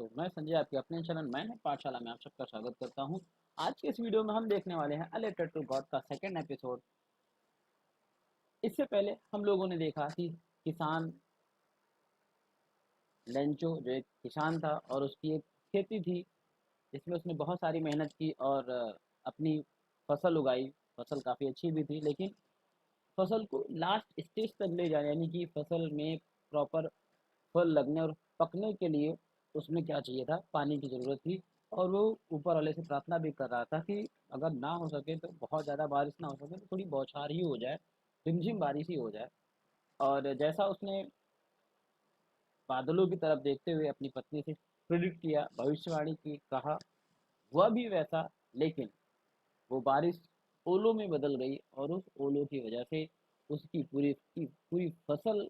दोस्तों, मैं संजय आपके अपने चैनल मैंने पाठशाला में आप सबका स्वागत करता हूं। आज के इस वीडियो में हम देखने वाले हैं अ लेटर टू गॉड का सेकंड एपिसोड। इससे पहले हम लोगों ने देखा कि किसान लेंचो जो एक किसान था और उसकी एक खेती थी जिसमें उसने बहुत सारी मेहनत की और अपनी फसल उगाई। फसल काफ़ी अच्छी भी थी, लेकिन फसल को लास्ट स्टेज तक ले जाने यानी कि फसल में प्रॉपर फल लगने और पकने के लिए उसमें क्या चाहिए था, पानी की ज़रूरत थी। और वो ऊपर वाले से प्रार्थना भी कर रहा था कि अगर ना हो सके तो बहुत ज़्यादा बारिश ना हो सके तो थोड़ी बौछार ही हो जाए, रिमझिम बारिश ही हो जाए। और जैसा उसने बादलों की तरफ देखते हुए अपनी पत्नी से प्रिडिक्ट किया, भविष्यवाणी की, कहा, हुआ भी वैसा। लेकिन वो बारिश ओलों में बदल गई और उस ओलों की वजह से उसकी पूरी फसल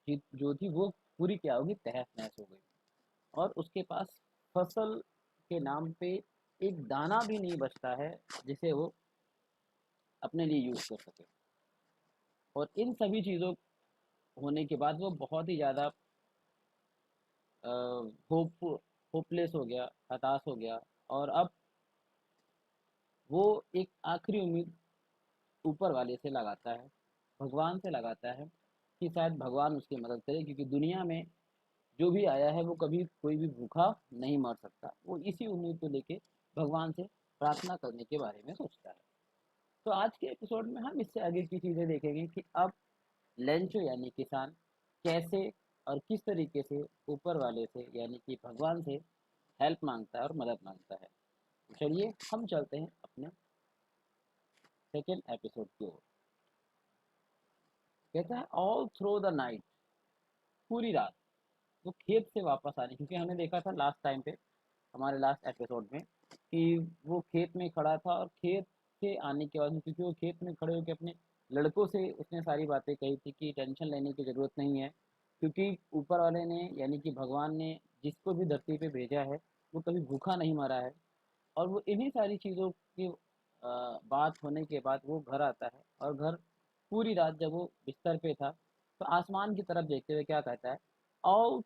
की जो थी वो पूरी क्या होगी, तहस नहस हो गई। और उसके पास फसल के नाम पे एक दाना भी नहीं बचता है जिसे वो अपने लिए यूज़ कर सके। और इन सभी चीज़ों होने के बाद वो बहुत ही ज़्यादा होप होपलेस हो गया, हताश हो गया। और अब वो एक आखिरी उम्मीद ऊपर वाले से लगाता है, भगवान से लगाता है कि शायद भगवान उसकी मदद करे, क्योंकि दुनिया में जो भी आया है वो कभी कोई भी भूखा नहीं मर सकता। वो इसी उम्मीद को लेके भगवान से प्रार्थना करने के बारे में सोचता है। तो आज के एपिसोड में हम इससे आगे की चीज़ें देखेंगे कि अब लेंचो यानी किसान कैसे और किस तरीके से ऊपर वाले से यानी कि भगवान से हेल्प मांगता है और मदद मांगता है। तो चलिए हम चलते हैं अपने सेकेंड एपिसोड की ओर। कहता है ऑल थ्रू द नाइट, पूरी रात वो खेत से वापस आने, क्योंकि हमने देखा था लास्ट टाइम पे हमारे लास्ट एपिसोड में कि वो खेत में खड़ा था और खेत से आने के बाद में, क्योंकि वो खेत में खड़े होकर अपने लड़कों से उसने सारी बातें कही थी कि टेंशन लेने की ज़रूरत नहीं है, क्योंकि ऊपर वाले ने यानी कि भगवान ने जिसको भी धरती पे भेजा है वो कभी भूखा नहीं मरा है। और वो इन्हीं सारी चीज़ों की बात होने के बाद वो घर आता है और घर पूरी रात जब वो बिस्तर पे था तो आसमान की तरफ देखते हुए क्या कहता है, ऑल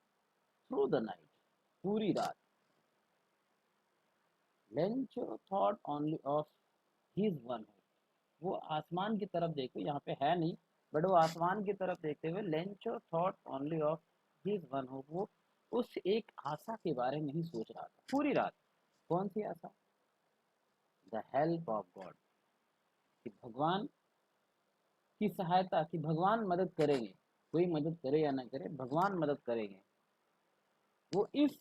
थ्रू द नाइट, पूरी रात Lencho thought only of his one hope. वो आसमान की तरफ देखते, यहाँ पे है नहीं, बट वो आसमान की तरफ देखते हुए Lencho thought only of his one hope, वो उस एक आशा के बारे में ही सोच रहा था पूरी रात। कौन सी आशा? द हेल्प ऑफ गॉड, कि भगवान की सहायता, कि भगवान मदद करेंगे। कोई मदद करे या ना करे, भगवान मदद करेंगे। वो इस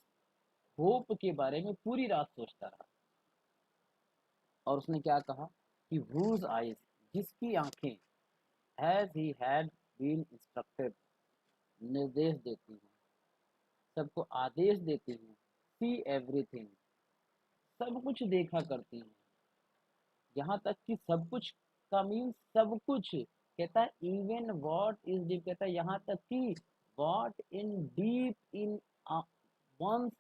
होप के बारे में पूरी रात सोचता रहा। और उसने क्या कहा कि whose eyes, जिसकी आंखें, as he had been instructed, निर्देश देती हैं, सबको आदेश देती हैं, see everything, सब कुछ देखा करती हैं। यहाँ तक कि सब कुछ का मीन सब कुछ, कहता है इवन वॉट इज डीप, कहता है यहाँ तक कि what in deep in one's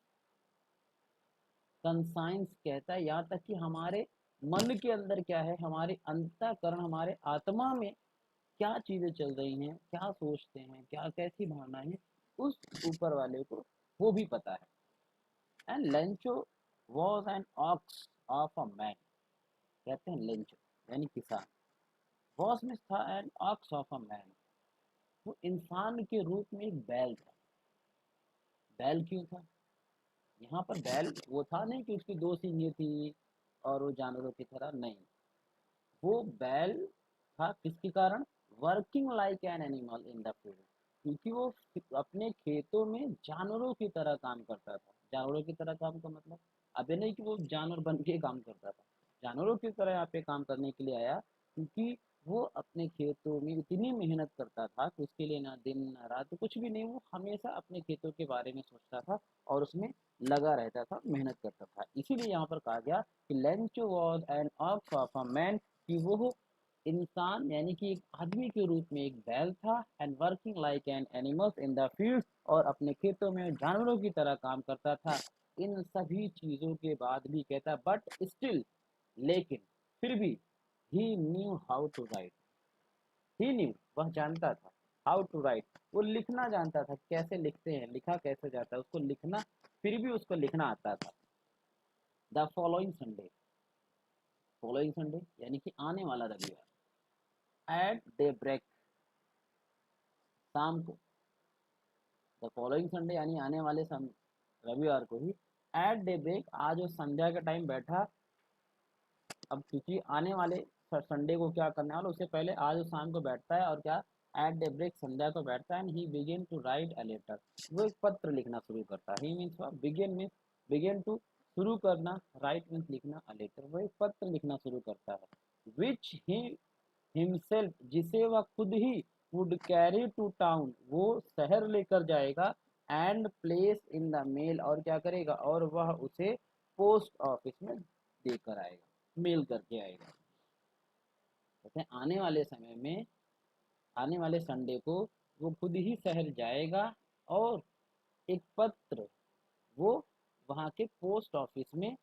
conscience, कहता है यहाँ तक कि हमारे मन के अंदर क्या है, हमारे अंतःकरण, हमारे आत्मा में क्या चीज़ें चल रही हैं, क्या सोचते हैं, क्या कैसी भावनाएं हैं, उस ऊपर वाले को वो भी पता है। And Lencho was an ox of a man, कहते हैं लेंचो यानी किसान, वॉज में था an ox of a man, वो इंसान के रूप में एक बैल था। बैल क्यों था? यहाँ पर बैल वो था नहीं कि उसकी दो सींगें थी और वो जानवरों की तरह, नहीं। वो बैल था किसके कारण? Working like an animal in the field, क्योंकि वो अपने खेतों में जानवरों की तरह काम करता था। जानवरों की तरह काम का मतलब अब ये नहीं कि वो जानवर बन के काम करता था, जानवरों की तरह यहाँ पे काम करने के लिए आया, क्योंकि वो अपने खेतों में इतनी मेहनत करता था कि उसके लिए ना दिन ना रात कुछ भी नहीं, वो हमेशा अपने खेतों के बारे में सोचता था और उसमें लगा रहता था, मेहनत करता था। इसीलिए यहाँ पर कहा गया कि Lencho was an ox of a man, कि वो इंसान यानी कि एक आदमी के रूप में एक बैल था, and working like an animals in the field, और अपने खेतों में जानवरों की तरह काम करता था। इन सभी चीज़ों के बाद भी कहता, बट स्टिल, लेकिन फिर भी, he knew how to write, he knew, वह जानता था, हाउ टू राइट, वो लिखना जानता था, कैसे लिखते हैं, लिखा कैसे जाता है, उसको लिखना, फिर भी उसको लिखना आता था। द फॉलोइंग संडे यानी कि आने वाला रविवार, एट डे ब्रेक, शाम को, द फॉलोइंग संडे यानी आने वाले रविवार को ही, एट डे ब्रेक, आज वो संध्या के टाइम बैठा। अब क्योंकि आने वाले संडे को क्या करने वाला, उससे पहले आज वो शाम को बैठता है और क्या, एट डे ब्रेक, संध्या को बैठता है, and he begin to write a letter, वो एक पत्र लिखना शुरू करता है। He means means begin to, शुरू करना, राइट मीन्स लिखना, अ लेटर, वो एक पत्र लिखना शुरू करता है, विच ही हिमसेल्फ, जिसे वह खुद ही, वुड कैरी टू टाउन, वो शहर लेकर जाएगा, and place in the mail, और क्या करेगा, और वह उसे पोस्ट ऑफिस में देकर आएगा, मेल करके आएगा। कहते हैं आने वाले समय में, आने वाले संडे को वो खुद ही शहर जाएगा और एक पत्र वो वहाँ के पोस्ट ऑफिस में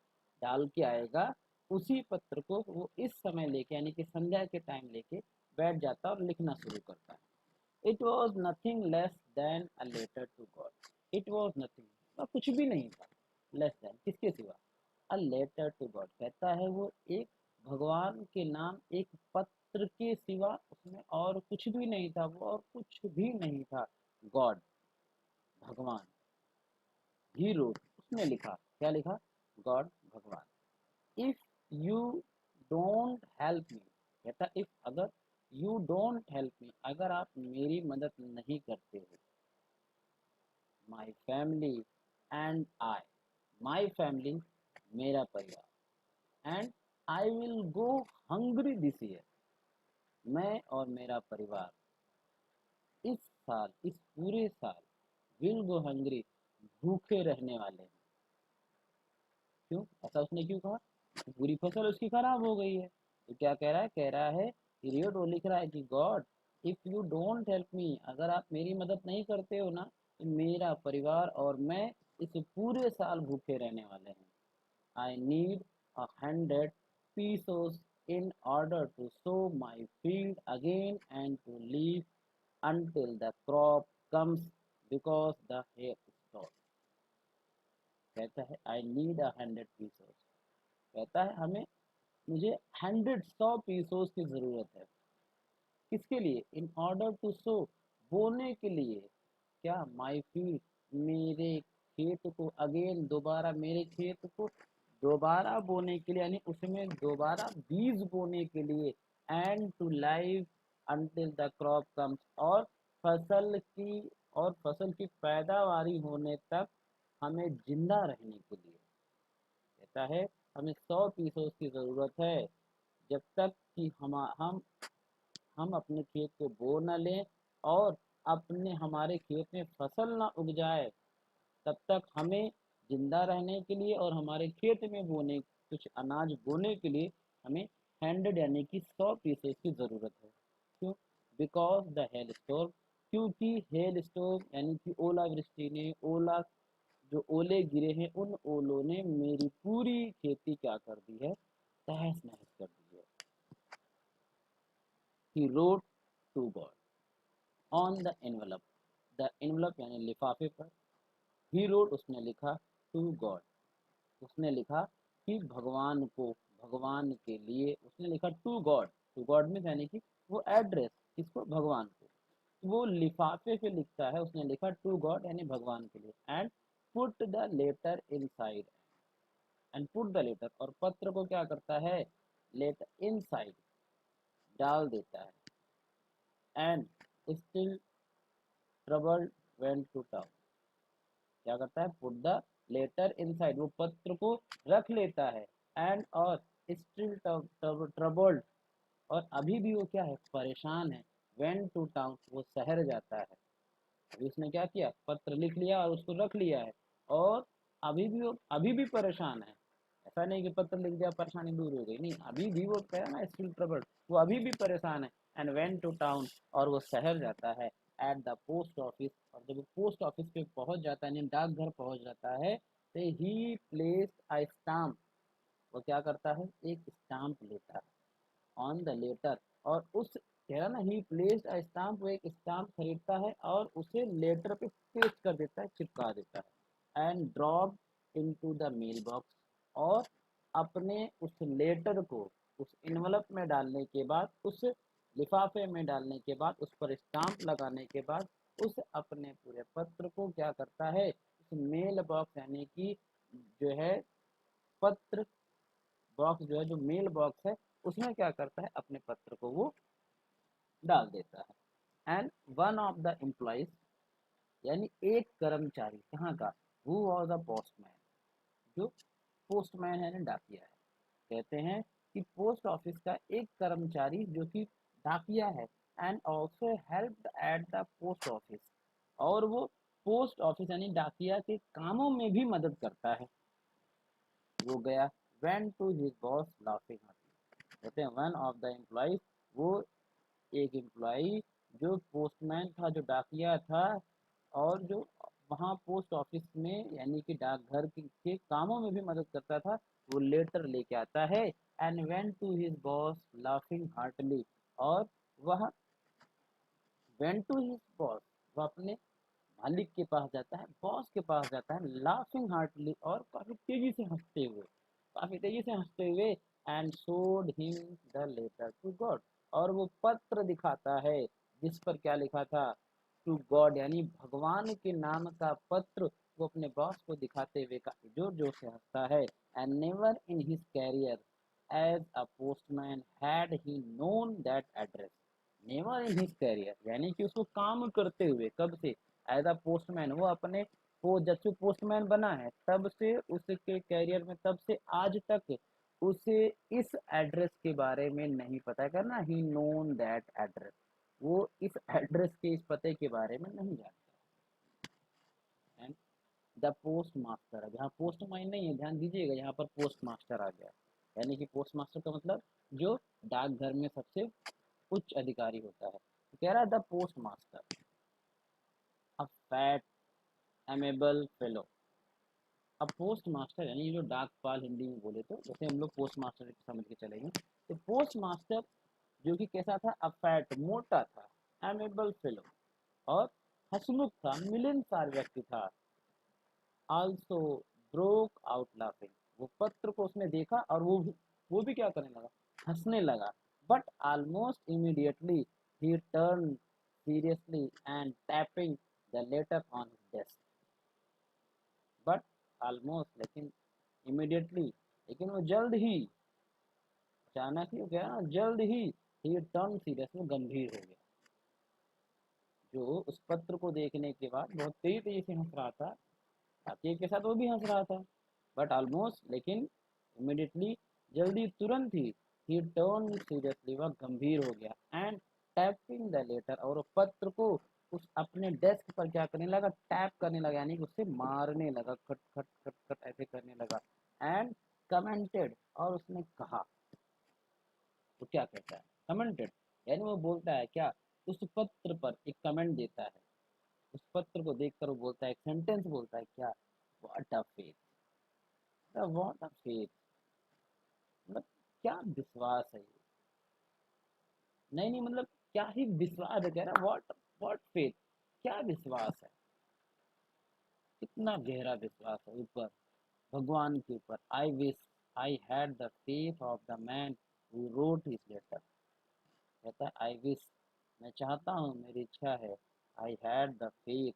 डाल के आएगा। उसी पत्र को वो इस समय लेके, यानी कि संध्या के टाइम लेके बैठ जाता है और लिखना शुरू करता है। It was nothing less than a letter to God. It was nothing, वह कुछ भी नहीं था, लेस देन, किसके सिवा, अ लेटर टू गॉड, कहता है वो एक भगवान के नाम, एक पत्र के सिवा उसमें और कुछ भी नहीं था, वो और कुछ भी नहीं था। गॉड, भगवान, ही रोट, उसने लिखा, क्या लिखा, गॉड, भगवान। If you don't help me, कहता इफ, अगर, यू डोंट हेल्प मी, अगर आप मेरी मदद नहीं करते हो, my family and I, my family, मेरा परिवार, and I will go hungry this year, मैं और मेरा परिवार इस साल, इस पूरे साल, विल गो हंग्री, भूखे रहने वाले हैं। क्यों, ऐसा उसने क्यों कहा, पूरी फसल उसकी खराब हो गई है। तो क्या कह रहा है, कह रहा है, पीरियड वो लिख रहा है कि God, if you don't help me, अगर आप मेरी मदद नहीं करते हो ना, तो मेरा परिवार और मैं इस पूरे साल भूखे रहने वाले हैं। I need 100 pesos in order to sow my field again and to live until the crop comes because the hay stopped. कहता है I need 100 pesos. कहता है हमें, मुझे 100 pesos की ज़रूरत है। किसके लिए, इन ऑर्डर टू सो, बोने के लिए, क्या, माई फील्ड, मेरे खेत को, अगेन, दोबारा, मेरे खेत को दोबारा बोने के लिए, यानी उसमें दोबारा बीज बोने के लिए, and to live until the crop comes, और फसल की पैदावारी होने तक हमें जिंदा रहने के लिए, कहता है हमें 100 पीसों की ज़रूरत है, जब तक कि हम अपने खेत को बो न लें और हमारे खेत में फसल ना उग जाए, तब तक हमें जिंदा रहने के लिए और हमारे खेत में बोने, कुछ अनाज बोने के लिए हमें 100 यानी कि 100 पीसेस की ज़रूरत है। क्यों, बिकॉज द हेल स्टोर्म, क्योंकि हेल स्टोर्म यानी कि ओलावृष्टि ने, जो ओले गिरे हैं, उन ओलों ने मेरी पूरी खेती क्या कर दी है, तहस नहस कर दी है। He wrote to God on the envelope, the envelope यानी लिफाफे पर, ही रोट, उसने लिखा, टू गॉड, उसने लिखा कि भगवान को, भगवान के लिए उसने लिखा, टू गॉड में यानी कि वो एड्रेस किसको, भगवान को, वो लिफाफे पे लिखता है, उसने लिखा टू गॉड यानी भगवान के लिए, and put the letter inside, and put the letter, और पत्र को क्या करता है, लेटर इनसाइड, डाल देता है, and still troubled went to town, क्या करता है, पुट द लेटर इनसाइड, वो पत्र को रख लेता है, एंड और स्टिल ट्रबल्ड, और अभी भी वो क्या है, परेशान है, वेंट टू टाउन, वो शहर जाता है। अभी उसने क्या किया, पत्र लिख लिया और उसको रख लिया है, और अभी भी परेशान है। ऐसा नहीं कि पत्र लिख दिया परेशानी दूर हो गई, नहीं, अभी भी वो कह ना, स्टिल ट्रबल्ड, वो अभी भी परेशान है, एंड वेंट टू टाउन, और वो शहर जाता है, एट द पोस्ट ऑफिस, और जब वो पोस्ट ऑफिस पे पहुंच जाता है, यानी डाकघर पहुंच जाता है, तो ही प्लेस अ स्टाम्प, वो क्या करता है, एक स्टाम्प लेता है, ऑन द लेटर, और उस कह रहा ना, ही प्लेस्ड अ स्टाम्प, वो एक स्टाम्प खरीदता है और उसे लेटर पे पेस्ट कर देता है, चिपका देता है, and drop into the mail box, और अपने उस लेटर को उस इन्वलप में डालने के बाद, उस लिफाफे में डालने के बाद, उस पर स्टाम्प लगाने के बाद, उस अपने पूरे पत्र को क्या करता है, उस मेल बॉक्स यानी कि जो है पत्र बॉक्स, जो है जो मेल बॉक्स है, उसमें क्या करता है, अपने पत्र को वो डाल देता है। And one of the employees, यानी एक कर्मचारी कहाँ का, हु वॉज अ पोस्टमैन, जो पोस्टमैन है ना, डाकिया है, कहते हैं कि पोस्ट ऑफिस का एक कर्मचारी जो कि डाकिया है, and also help at the post office, और वो पोस्ट ऑफिस यानी डाकिया के कामों में भी मदद करता है, वो गया, went to his boss laughing, कहते हैं वन ऑफ द एम्प्लॉइज, वो एक एम्प्लॉई जो पोस्टमैन था, जो डाकिया था, और जो वहाँ पोस्ट ऑफिस में यानी कि डाकघर के कामों में भी मदद करता था, वो लेटर लेके आता है, and went to his boss laughing heartily, और वह वेंट टू हिज बॉस, वह अपने मालिक के पास जाता है, बॉस के पास जाता है, लाफिंग हार्टली, और काफी तेजी से हंसते हुए, काफी तेजी से हंसते हुए, and showed him the letter to God, और वो पत्र दिखाता है जिस पर क्या लिखा था, टू गॉड, यानी भगवान के नाम का पत्र, वो अपने बॉस को दिखाते हुए काफी जोर जोर से हंसता है, and never in his career as a postman had he known that address, never in his career यानी कि उसको काम करते हुए, कब से, एज अ पोस्टमैन, वो अपने वो जब से पोस्टमैन बना है तब से उसके कैरियर में, तब से आज तक उसे इस एड्रेस के बारे में नहीं पता, करना ही नोन दैट एड्रेस, वो इस एड्रेस के, इस पते के बारे में नहीं जानता। एंड द पोस्ट मास्टर, अब यहाँ पोस्ट मैन नहीं है, ध्यान दीजिएगा, यहाँ पर पोस्ट मास्टर आ गया, यानी कि पोस्ट मास्टर का मतलब जो डाकघर में सबसे उच्च अधिकारी होता है, तो कह रहा है the post master a fat amiable fellow, अब पोस्ट मास्टर यानी जो डाकपाल हिंदी में बोले, तो जैसे हम लोग पोस्ट मास्टर समझ के चलेंगे, तो पोस्ट मास्टर जो कि कैसा था, अ फैट, मोटा था, एमेबल फेलो, और हंसमुख था, मिलनसार व्यक्ति था, आल्सो ब्रोक आउट लाफिंग, वो पत्र को उसने देखा और वो भी क्या करने लगा, हंसने लगा, but almost immediately he turn seriously and tapping the later on his desk, but almost, लेकिन इमीडिएटली, लेकिन वो जल्द ही, अचानक ही हो गया ना, जल्द ही टर्न सीरियस में, गंभीर हो गया, जो उस पत्र को देखने के बाद बहुत तेजी तेजी से हंस रहा था, साथी के साथ वो भी हंस रहा था, बट ऑलमोस्ट, लेकिन इमिडिएटली, जल्दी, तुरंत ही टर्न सीरियसली, वह गंभीर हो गया, एंड टैपिंग द लेटर, और पत्र को उस अपने डेस्क पर क्या करने लगा, टैप करने लगा, यानी कि उससे मारने लगा, खट खट खट खट ऐसे करने लगा, एंड कमेंटेड, और उसने कहा, तो क्या कहता है, कमेंटेड, यानी वो बोलता है क्या, उस पत्र पर एक कमेंट देता है, उस पत्र को देखकर वो बोलता है, एक सेंटेंस बोलता है, क्या, what a faith, what a faith, मतलब क्या विश्वास है ये, नहीं नहीं, मतलब क्या ही विश्वास है, कह रहा व्हाट, व्हाट फेथ, क्या विश्वास है, कितना गहरा विश्वास है ऊपर, भगवान के ऊपर, I wish I had the faith of the man who wrote his letter, कहता है आई विश, मैं चाहता हूँ, मेरी इच्छा है, आई हैड द फेथ,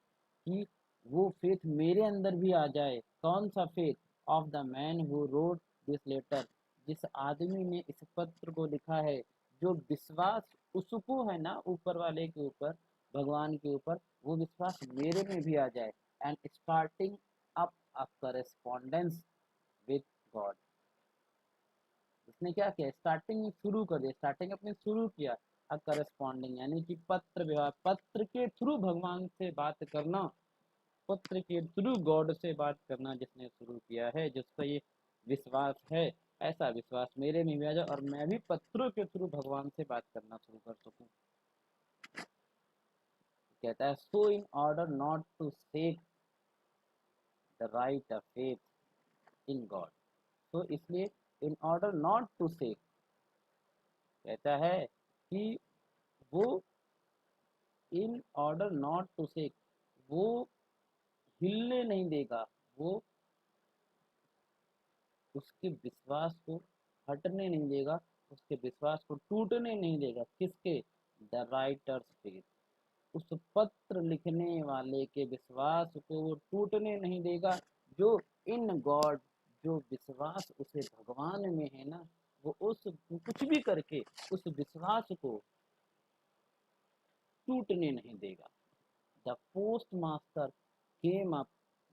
कि वो फेथ मेरे अंदर भी आ जाए, कौन सा faith, of the man who wrote this letter, जिस आदमी ने इस पत्र को लिखा है, जो विश्वास उसको है ना ऊपर वाले के ऊपर, भगवान के ऊपर, वो विश्वास मेरे में भी आ जाए, and starting up a correspondence with God, उसने क्या किया, स्टार्टिंग शुरू कर दिया, स्टार्टिंग अपने शुरू किया, अब करस्पॉन्डिंग यानी कि पत्र व्यवहार, पत्र के थ्रू भगवान से बात करना, पत्र के थ्रू गॉड से बात करना जिसने शुरू किया है, जिसका ये विश्वास है, ऐसा विश्वास मेरे में भी आ जाए, और मैं भी पत्रों के थ्रू भगवान से बात करना शुरू कर सकूं, कहता है so in order not to shake the right of faith in God, तो इसलिए in order not to shake, कहता है कि वो in order not to shake, वो हिलने नहीं देगा, वो उसके विश्वास को हटने नहीं देगा, उसके विश्वास को टूटने नहीं देगा। किसके? द राइटर्स फेथ, उस पत्र लिखने वाले के विश्वास को वो टूटने नहीं देगा। जो इन गॉड, जो विश्वास उसे भगवान में है ना, वो उस कुछ भी करके उस विश्वास को टूटने नहीं देगा। The post master came up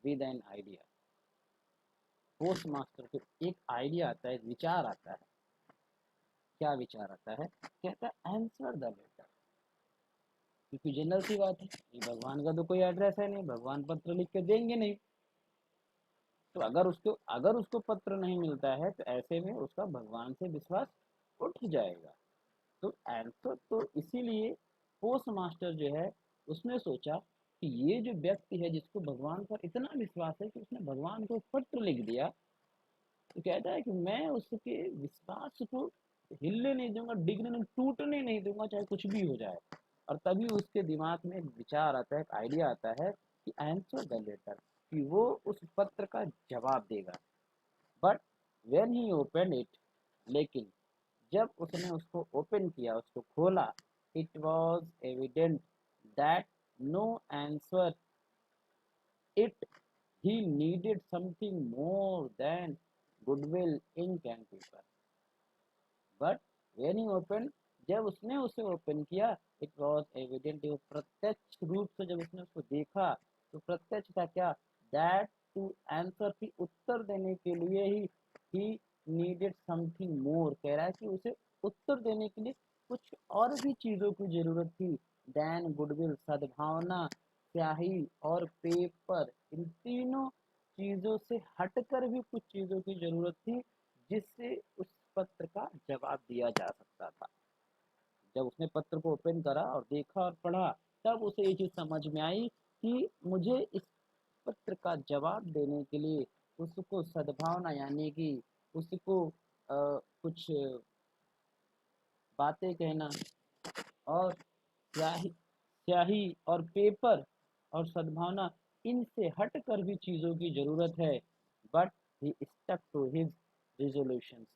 with an idea, post master को एक आइडिया आता है, विचार आता है। क्या विचार आता है? कहता है आंसर द लेटर, क्योंकि जनरल सी बात है, ये भगवान का तो कोई एड्रेस है नहीं, भगवान पत्र लिख के देंगे नहीं। तो अगर उसको पत्र नहीं मिलता है तो ऐसे में उसका भगवान से विश्वास उठ जाएगा। तो आंसर तो इसीलिए पोस्ट मास्टर जो है उसने सोचा कि ये जो व्यक्ति है जिसको भगवान पर इतना विश्वास है कि उसने भगवान को पत्र लिख दिया, तो कहता है कि मैं उसके विश्वास को हिलने नहीं दूंगा, डिगने नहीं, टूटने नहीं दूंगा, चाहे कुछ भी हो जाए। और तभी उसके दिमाग में एक विचार आता है, एक आइडिया आता है कि आंसर द लेटर, कि वो उस पत्र का जवाब देगा। But when he open it, लेकिन जब उसने उसको ओपन किया, उसको खोला, it was evident that no answer it, he needed something more than goodwill, ink and paper. But when he opened, जब उसने उसे ओपन किया, इट वॉज एविडेंट, वो प्रत्यक्ष रूप से जब उसने उसको देखा तो प्रत्यक्ष था क्या? दैट टू आंसर, की उत्तर देने के लिए ही नीडेड समथिंग मोर, कह रहा है कि उसे उत्तर देने के लिए कुछ और भी चीज़ों की ज़रूरत थी। दैन गुडविल, सद्भावना, स्याही और पेपर, इन तीनों चीज़ों से हटकर भी कुछ चीज़ों की ज़रूरत थी जिससे उस पत्र का जवाब दिया जा सकता था। जब उसने पत्र को ओपन करा और देखा और पढ़ा, तब उसे ये चीज़ समझ में आई कि मुझे इस पत्र का जवाब देने के लिए उसको सद्भावना, यानी कि उसको कुछ बातें कहना, और स्याही स्याही और पेपर और सद्भावना, इनसे हट कर भी चीज़ों की ज़रूरत है। But he stuck to his resolutions,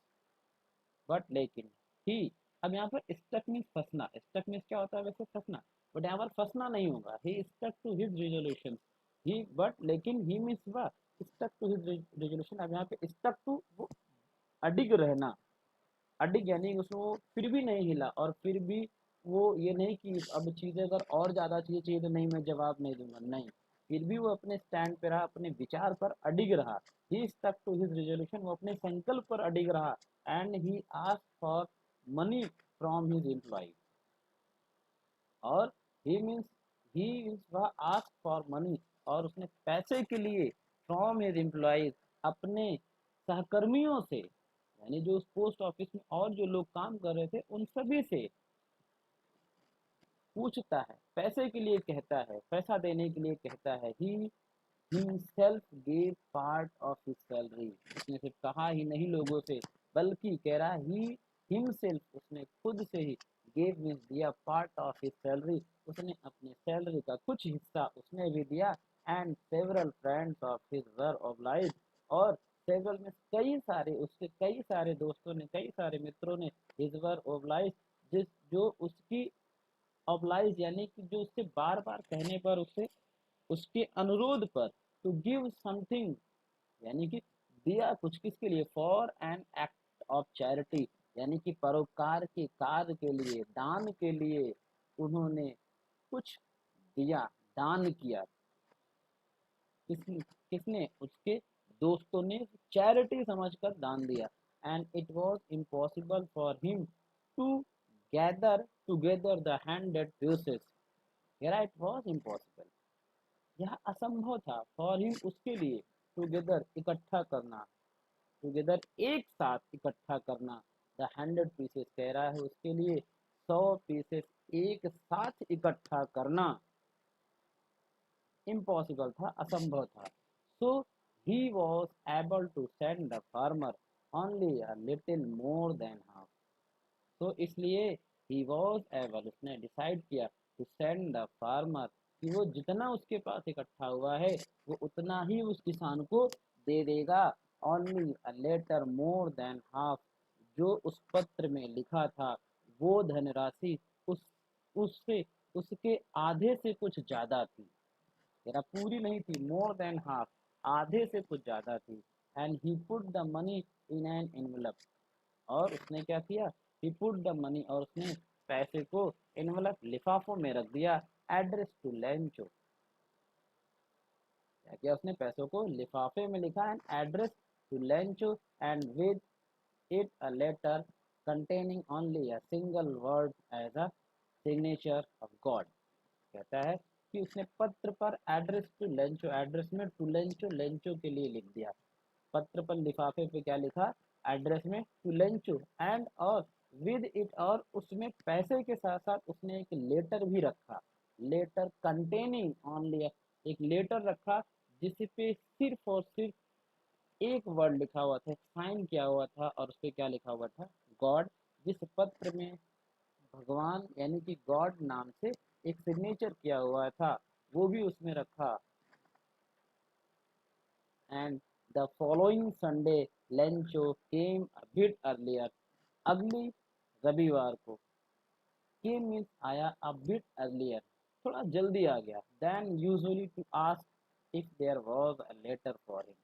but लेकिन ही, अब यहाँ पर स्टक मीन्स फंसना, स्टक मीन्स क्या होता है वैसे? फंसना। बट यहाँ पर फंसना नहीं होगा, he stuck to his resolution, he, but लेकिन ही मीन्स वह स्टक टू हिज रिजोल्यूशन। अब यहाँ पे स्टक टू, वो अडिग रहना, अडिग यानी उसमें वो फिर भी नहीं हिला, और फिर भी वो ये नहीं कि अब चीज़ें अगर और ज़्यादा चीज़ें चाहिए तो नहीं, मैं जवाब नहीं दूंगा, नहीं, फिर भी वो अपने स्टैंड पे रहा, अपने विचार पर अडिग रहा। He stuck to his resolution, वो अपने संकल्प पर अडिग रहा। And he asked for money from his employ, और ही मीन्स ही वह आस्क फॉर मनी, और उसने पैसे के लिए फ्रॉम हिज एम्प्लॉयज, अपने सहकर्मियों से, यानी जो उस पोस्ट ऑफिस में और जो लोग काम कर रहे थे उन सभी से पूछता है, पैसे के लिए कहता है, पैसा देने के लिए कहता है। ही himself gave part of his salary, उसने सिर्फ कहा ही नहीं लोगों से, बल्कि कह रहा ही himself, उसने खुद से ही, gave मीन्स दिया, part of his salary, उसने अपने सैलरी का कुछ हिस्सा उसने भी दिया। And several friends of his were obliged, और सेवरल में कई सारे, उसके कई सारे दोस्तों ने, कई सारे मित्रों ने, हिज वर obliged, जिस जो उसकी obliged यानी कि जो उससे बार बार कहने पर, उससे उसके अनुरोध पर, टू गिव समथिंग, यानी कि दिया कुछ, किसके लिए? For an act of charity, यानी कि परोपकार के कार्य के लिए, दान के लिए उन्होंने कुछ दिया, दान किया। किसने? किसने? उसके दोस्तों ने चैरिटी समझकर दान दिया। And it was impossible for him to gather together the handed pieces, it was impossible, यह असंभव था, फॉर हिम, उसके लिए, टुगेदर, इकट्ठा करना, टुगेदर, एक साथ इकट्ठा करना, द 100 पीसेस, कह रहा है उसके लिए 100 पीसेस एक साथ इकट्ठा करना इम्पॉसिबल था, असंभव था। So he was able to send the farmer only a little more than half, तो इसलिए ही वॉज एबल, उसने डिसाइड किया टू सेंड द फार्मर, कि वो जितना उसके पास इकट्ठा हुआ है वो उतना ही उस किसान को दे देगा। Only a letter more than half, जो उस पत्र में लिखा था वो धनराशि उस उससे उसके आधे से कुछ ज़्यादा थी। जरा पूरी नहीं थी, मोर देन हाफ, आधे से कुछ ज़्यादा थी। And he put the money in an envelope, और उसने क्या किया, ही पुट द मनी, और उसने पैसे को एनवलप लिफाफों में रख दिया। एड्रेस टू लेंचो, क्या किया उसने, पैसों को लिफाफे में लिखा and address to Lencho, and with it a letter containing only a single word as a signature of God। कहता है कि उसने पत्र पर एड्रेस टू लेंचो, एड्रेस में टू लेंचो, लेंचो के लिए लिख दिया। पत्र पर लिफाफे पे क्या लिखा, एड्रेस में टू लेंचो, एंड और विद इट, और उसमें पैसे के साथ साथ उसने एक लेटर भी रखा। लेटर कंटेनिंग ओनली, एक लेटर रखा जिस पे सिर्फ और सिर्फ एक वर्ड लिखा हुआ था, साइन किया हुआ था, और उस पर क्या लिखा हुआ था, गॉड। जिस पत्र में भगवान यानी कि गॉड नाम से एक सिग्नेचर किया हुआ था वो भी उसमें रखा। And the following Sunday Lencho came a bit earlier, अगली रविवार को, केम मीन्स आया, अ बिट अर्लियर थोड़ा जल्दी आ गया, then usually to ask if there was a letter for him.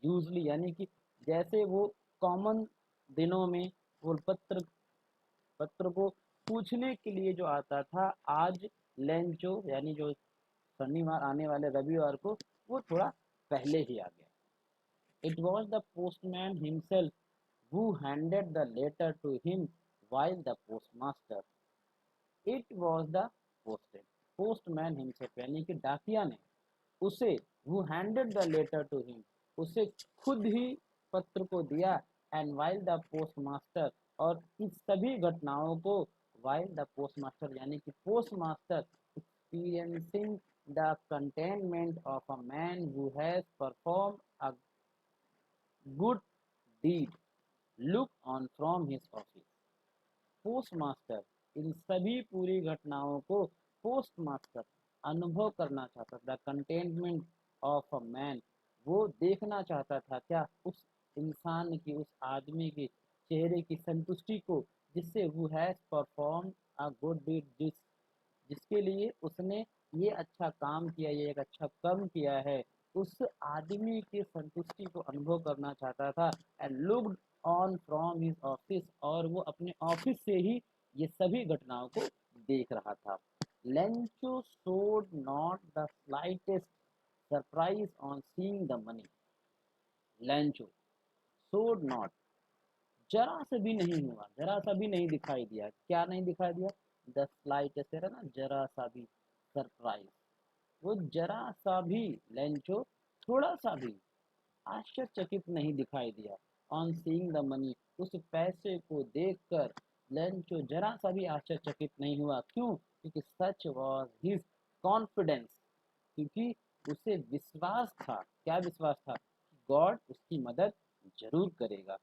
Usually यानी कि जैसे वो कॉमन दिनों में वो पत्र को पूछने के लिए जो आता था, आज लेंचो यानी जो शनिवार आने वाले रविवार को वो थोड़ा पहले ही आ गया। It was the postman himself who handed the letter to him while the postmaster, it was the postman himself यानी कि डाकिया ने उसे, who handed the letter to him, उसे खुद ही पत्र को दिया। एंड while the postmaster, और इस सभी घटनाओं को while the postmaster यानी कि postmaster experiencing the contentment of a man who has performed a good deed look on from his office। Postmaster, इन सभी पूरी घटनाओं को पोस्टमास्टर अनुभव करना चाहता था। कंटेनमेंट ऑफ अ मैन, वो देखना चाहता था क्या, उस इंसान की, उस आदमी के चेहरे की संतुष्टि को, जिससे वो has perform a good deed, जिसके लिए उसने ये अच्छा काम किया, ये एक अच्छा कर्म किया है, उस आदमी की संतुष्टि को अनुभव करना चाहता था। And looked on from his office, और वो अपने ऑफिस से ही ये सभी घटनाओं को देख रहा था। Lencho showed not the slightest surprise on seeing the money, Lencho showed not, जरा सा भी नहीं हुआ, जरा सा भी नहीं दिखाई दिया, क्या नहीं दिखाई दिया, द स्लाइटेस्ट है ना, जरा सा भी, सरप्राइज, वो जरा सा भी, लेंचो थोड़ा सा भी आश्चर्यचकित नहीं दिखाई दिया। ऑन सीइंग द मनी, उस पैसे को देखकर लेंचो जरा सा भी आश्चर्यचकित नहीं हुआ। क्यों, क्योंकि सच वॉज हिज कॉन्फिडेंस, क्योंकि उसे विश्वास था, क्या विश्वास था, गॉड उसकी मदद जरूर करेगा।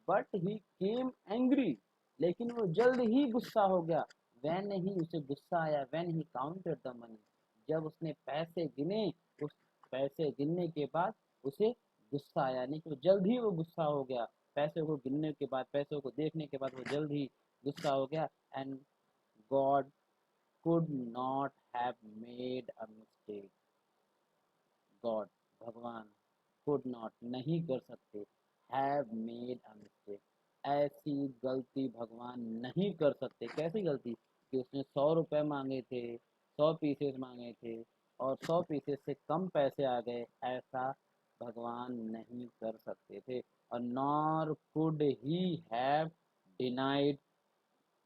बट ही केम एंग्री, लेकिन वो जल्द ही गुस्सा हो गया। वैन ही, उसे गुस्सा आया, when he counted the money, जब उसने पैसे गिने, उस पैसे गिनने के बाद उसे गुस्सा आया, यानी कि जल्द ही वो गुस्सा हो गया। पैसे को गिनने के बाद, पैसों को देखने के बाद वो जल्द ही गुस्सा हो गया। And God could not have made a mistake, God भगवान, कुड नॉट नहीं कर सकते, हैव मेड अ मिस्टेक, ऐसी गलती भगवान नहीं कर सकते। कैसी गलती, कि उसने 100 रुपये मांगे थे, 100 पीसेस मांगे थे, और 100 पीसेस से कम पैसे आ गए, ऐसा भगवान नहीं कर सकते थे। और nor could he have denied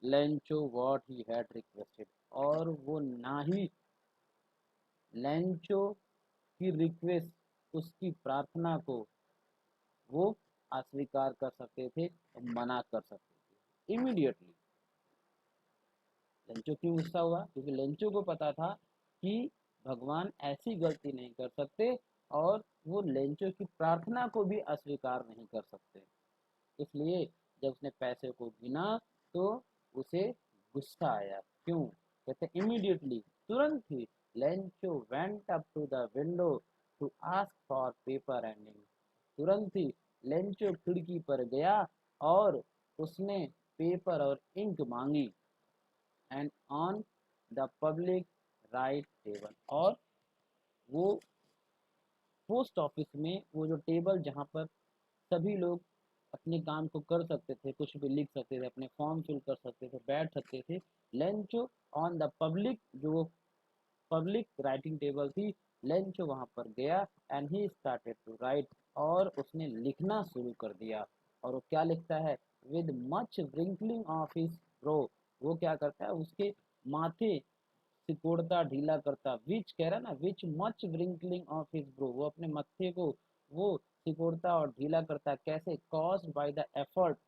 Lencho what he had requested, और वो ना ही लेंचो की रिक्वेस्ट, उसकी प्रार्थना को वो अस्वीकार कर सकते थे और मना कर सकते थे इमीडिएटली। लेंचो क्यों गुस्सा हुआ, क्योंकि लेंचो को पता था कि भगवान ऐसी गलती नहीं कर सकते, और वो लेंचो की प्रार्थना को भी अस्वीकार नहीं कर सकते। इसलिए जब उसने पैसे को गिना तो उसे गुस्सा आया। क्यों? कहते इमीडिएटली, तुरंत ही, Lencho went up to the window to ask for paper and ink. तुरंत ही लेंचो खिड़की पर गया और उसने पेपर और इंक मांगी। And on the public right table, और वो पोस्ट ऑफिस में वो जो टेबल जहाँ पर सभी लोग अपने काम को कर सकते थे, कुछ भी लिख सकते थे, अपने फॉर्म फिल कर सकते थे, बैठ सकते थे, लेंचो ऑन द पब्लिक, जो पब्लिक राइटिंग टेबल थी, लेंचो वहाँ पर गया and he started to write, और उसने लिखना शुरू कर दिया। और वो क्या लिखता है? With much wrinkling of his brow, वो क्या करता है, उसके माथे सिकोड़ता ढीला करता, विच कह रहा ना, विच much wrinkling of his brow, वो अपने मत्थे को वो सिकोड़ता और ढीला करता, कैसे? कॉज्ड बाय द एफर्ट,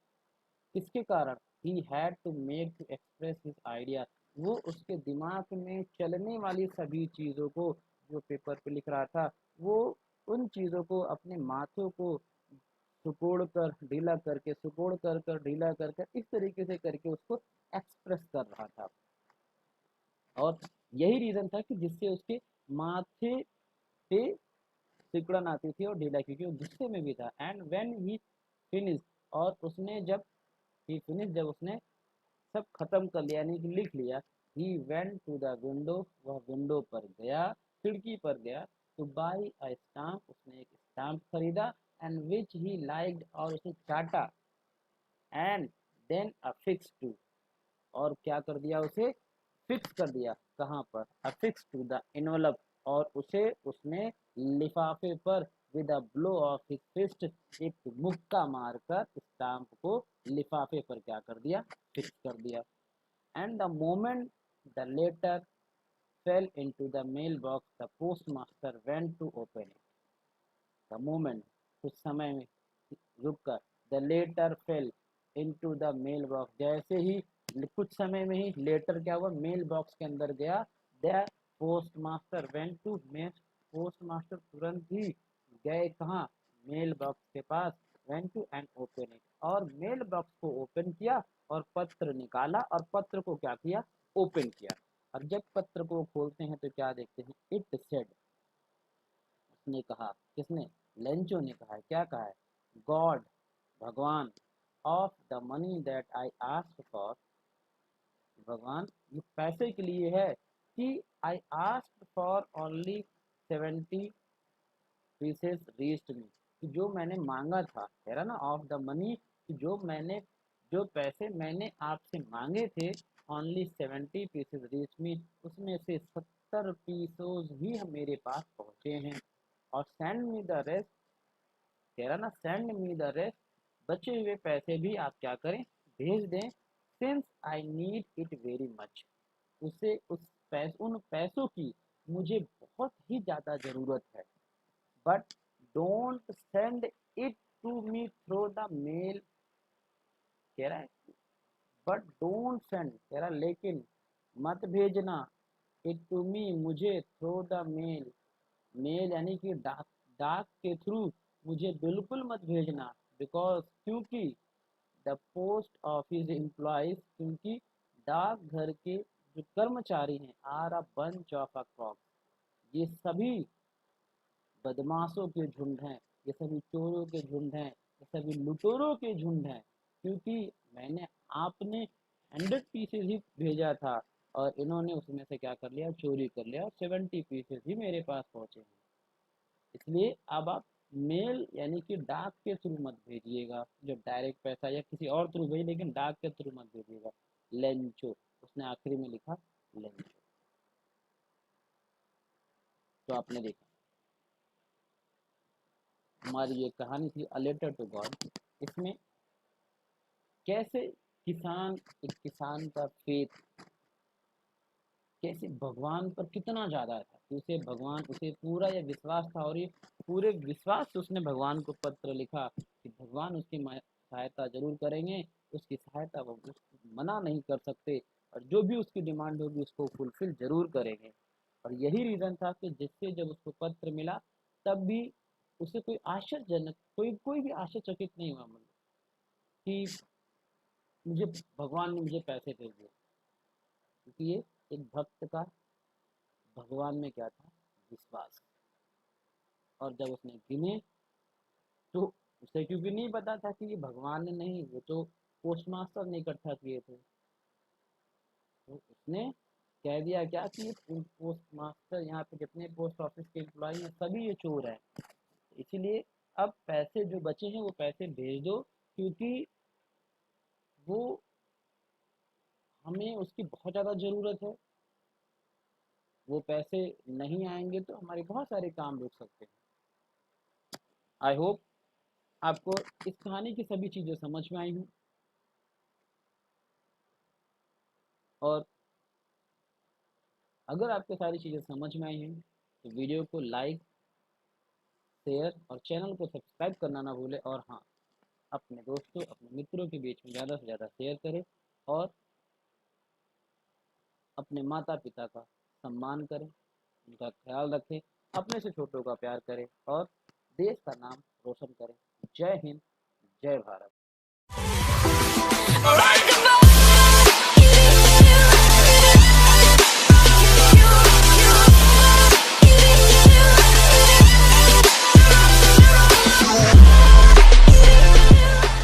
किसके कारण? He had to make to express his idea, वो उसके दिमाग में चलने वाली सभी चीज़ों को, जो पेपर पे लिख रहा था, वो उन चीज़ों को अपने माथों को सिकोड़ कर ढीला करके, सिकोड़ कर कर ढीला कर कर, इस तरीके से करके उसको एक्सप्रेस कर रहा था। और यही रीज़न था कि जिससे उसके माथे पे सिकुड़न आती थी और ढीला, क्योंकि वो गुस्से में भी था। एंड व्हेन ही फिनिश, और उसने जब ही फिनिश, जब उसने सब खत्म कर लिया, यानी कि लिख लिया, he went to the window, वह विंडो पर गया, खिड़की पर गया, टू बाई अ स्टाम्प, उसने एक स्टाम्प खरीदा, एंड विच ही लाइक्ड, और उसे चाटा, एंड देन अफिक्स टू, और क्या कर दिया, उसे फिक्स कर दिया, कहाँ पर? अफिक्स टू द एनवलप, और उसे उसने लिफाफे पर with a blow of his fist, एक मुक्का मारकर स्टाम्प को लिफाफे पर क्या कर दिया? फिक्स कर दिया। And the moment the letter fell into the mail box, the postmaster went to open it. The moment, कुछ समय में रुक कर, the letter fell into the mail box, जैसे ही कुछ समय में ही लेटर क्या हुआ? मेल बॉक्स के अंदर गया। The post master went to, post master तुरंत ही गए कहाँ? मेल बॉक्स के पास। Went to and open it, और मेल बॉक्स को ओपन किया और पत्र निकाला, और पत्र को क्या किया? ओपन किया। और जब पत्र को खोलते हैं तो क्या देखते हैं? इट सेड, उसने कहा, किसने? लेंचो ने कहा है। क्या कहा है? गॉड, भगवान, of the money that I asked for, भगवान ये पैसे के लिए है कि I asked for only 70 pieces reached me, कि जो मैंने मांगा था, कह रहा ना, ऑफ द मनी, कि जो पैसे मैंने आपसे मांगे थे, ओनली 70 पीसेस रीच मी, उसमें से 70 पीसों ही मेरे पास पहुँचे हैं। और सेंड मी द रेस्ट, कह रहा ना, सेंड मी द रेस्ट, बचे हुए पैसे भी आप क्या करें? भेज दें। Since I need it very much, उसे उन पैसों की मुझे बहुत ही ज़्यादा ज़रूरत है। But don't send it to me through the mail, कह रहा है, बट डोंट सेंड, कह रहा लेकिन मत भेजना, इट टू मी, मुझे, थ्रू द मेल, मेल यानी कि डाक, डाक के थ्रू मुझे बिल्कुल मत भेजना। बिकॉज, क्योंकि द पोस्ट ऑफिस एम्प्लॉयज, क्योंकि डाकघर के जो कर्मचारी हैं, are a bunch of a crook, ये सभी बदमाशों के झुंड हैं, ये सभी चोरों के झुंड हैं, ये सभी लुटेरों के झुंड हैं। क्योंकि मैंने, आपने 100 पीसेज ही भेजा था, और इन्होंने उसमें से क्या कर लिया? चोरी कर लिया, और 70 पीसेज ही मेरे पास पहुंचे हैं। इसलिए अब आप मेल यानी कि डाक के थ्रू मत भेजिएगा, जब डायरेक्ट पैसा या किसी और थ्रू भेजिए, लेकिन डाक के थ्रू मत भेजिएगा। लेंचो, उसने आखिरी में लिखा लेंचो। तो आपने देखा, हमारी ये कहानी थी अ लेटर टू गॉड। इसमें कैसे एक किसान का फेथ, कैसे भगवान पर कितना ज़्यादा था कि उसे भगवान, उसे पूरा यह विश्वास था, और ये पूरे विश्वास से उसने भगवान को पत्र लिखा कि भगवान उसकी सहायता जरूर करेंगे, उसकी सहायता वो मना नहीं कर सकते, और जो भी उसकी डिमांड होगी उसको फुलफिल जरूर करेंगे। और यही रीज़न था कि जिससे जब उसको पत्र मिला, तब भी उसे कोई आश्चर्यजनक, कोई कोई भी आश्चर्यचकित नहीं हुआ, मतलब कि मुझे भगवान ने मुझे पैसे दे दिए, क्योंकि ये एक भक्त का भगवान में क्या था, विश्वास। और जब उसने गिने तो उसे क्योंकि नहीं पता था कि ये भगवान ने नहीं, वो तो पोस्ट मास्टर ने इकट्ठा किए थे, तो उसने कह दिया क्या कि ये पोस्ट मास्टर, यहाँ पे जितने पोस्ट ऑफिस के एम्प्लॉई हैं सभी ये चोर हैं, इसीलिए अब पैसे जो बचे हैं वो पैसे भेज दो, क्योंकि वो हमें उसकी बहुत ज़्यादा ज़रूरत है। वो पैसे नहीं आएंगे तो हमारे बहुत सारे काम रुक सकते हैं। आई होप आपको इस कहानी की सभी चीज़ें समझ में आई हूँ, और अगर आपको सारी चीज़ें समझ में आई हैं तो वीडियो को लाइक, शेयर और चैनल को सब्सक्राइब करना ना भूलें। और हाँ, अपने दोस्तों, अपने मित्रों के बीच में ज़्यादा से ज़्यादा शेयर करें, और अपने माता पिता का सम्मान करें, उनका ख्याल रखें, अपने से छोटों का प्यार करें, और देश का नाम रोशन करें। जय हिंद, जय भारत।